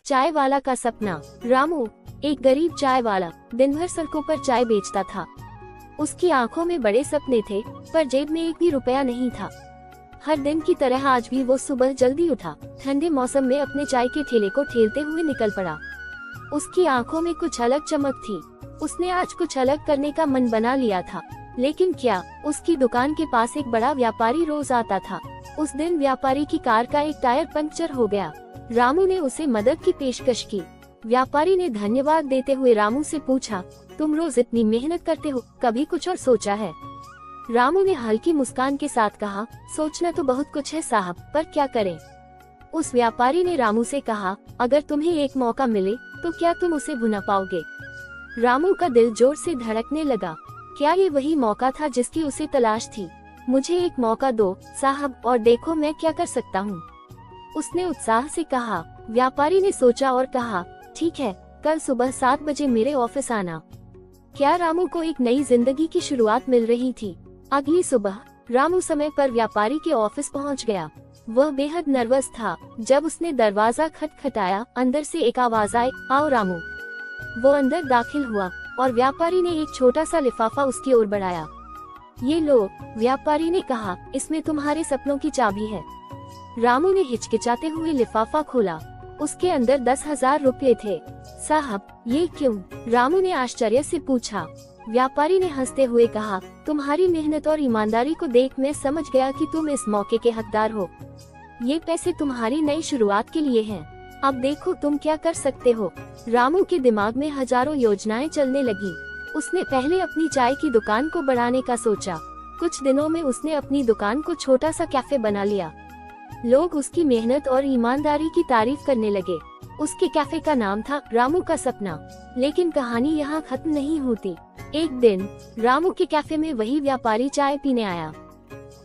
चाय वाला का सपना। रामू एक गरीब चाय वाला दिन भर सड़कों पर चाय बेचता था। उसकी आंखों में बड़े सपने थे, पर जेब में एक भी रुपया नहीं था। हर दिन की तरह आज भी वो सुबह जल्दी उठा, ठंडे मौसम में अपने चाय के ठेले को ठेलते हुए निकल पड़ा। उसकी आंखों में कुछ अलग चमक थी। उसने आज कुछ अलग करने का मन बना लिया था। लेकिन क्या? उसकी दुकान के पास एक बड़ा व्यापारी रोज आता था। उस दिन व्यापारी की कार का एक टायर पंक्चर हो गया। रामू ने उसे मदद की पेशकश की। व्यापारी ने धन्यवाद देते हुए रामू से पूछा, तुम रोज इतनी मेहनत करते हो, कभी कुछ और सोचा है? रामू ने हल्की मुस्कान के साथ कहा, सोचना तो बहुत कुछ है साहब, पर क्या करें? उस व्यापारी ने रामू से कहा, अगर तुम्हें एक मौका मिले तो क्या तुम उसे भुना पाओगे? रामू का दिल जोर से धड़कने लगा। क्या ये वही मौका था जिसकी उसे तलाश थी? मुझे एक मौका दो साहब, और देखो मैं क्या कर सकता हूँ, उसने उत्साह से कहा। व्यापारी ने सोचा और कहा, ठीक है, कल सुबह 7 बजे मेरे ऑफिस आना। क्या रामू को एक नई जिंदगी की शुरुआत मिल रही थी? अगली सुबह रामू समय पर व्यापारी के ऑफिस पहुंच गया। वह बेहद नर्वस था। जब उसने दरवाजा खटखटाया, अंदर से एक आवाज आई, आओ रामू। वो अंदर दाखिल हुआ और व्यापारी ने एक छोटा सा लिफाफा उसकी ओर बढ़ाया। ये लो, व्यापारी ने कहा, इसमें तुम्हारे सपनों की चाबी है। रामू ने हिचकिचाते हुए लिफाफा खोला। उसके अंदर 10,000 रुपए थे। साहब, ये क्यों? रामू ने आश्चर्य से पूछा। व्यापारी ने हंसते हुए कहा, तुम्हारी मेहनत और ईमानदारी को देख मैं समझ गया कि तुम इस मौके के हकदार हो। ये पैसे तुम्हारी नई शुरुआत के लिए हैं। अब देखो तुम क्या कर सकते हो। रामू के दिमाग में हजारों योजनाएं चलने लगी। उसने पहले अपनी चाय की दुकान को बढ़ाने का सोचा। कुछ दिनों में उसने अपनी दुकान को छोटा सा कैफे बना लिया। लोग उसकी मेहनत और ईमानदारी की तारीफ करने लगे। उसके कैफे का नाम था रामू का सपना। लेकिन कहानी यहाँ खत्म नहीं होती। एक दिन रामू के कैफे में वही व्यापारी चाय पीने आया।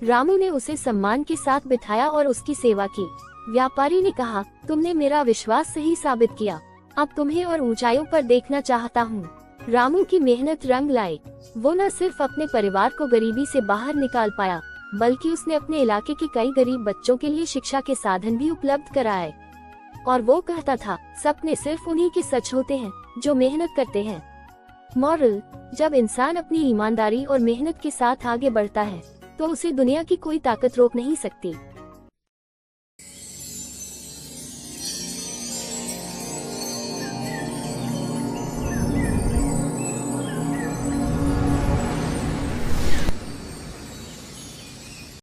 रामू ने उसे सम्मान के साथ बिठाया और उसकी सेवा की। व्यापारी ने कहा, तुमने मेरा विश्वास सही साबित किया। अब तुम्हें और ऊंचाइयों पर देखना चाहता हूँ। रामू की मेहनत रंग लाई। वो न सिर्फ अपने परिवार को गरीबी से बाहर निकाल पाया, बल्कि उसने अपने इलाके के कई गरीब बच्चों के लिए शिक्षा के साधन भी उपलब्ध कराए। और वो कहता था, सपने सिर्फ उन्हीं के सच होते हैं जो मेहनत करते हैं। मॉरल, जब इंसान अपनी ईमानदारी और मेहनत के साथ आगे बढ़ता है तो उसे दुनिया की कोई ताकत रोक नहीं सकती।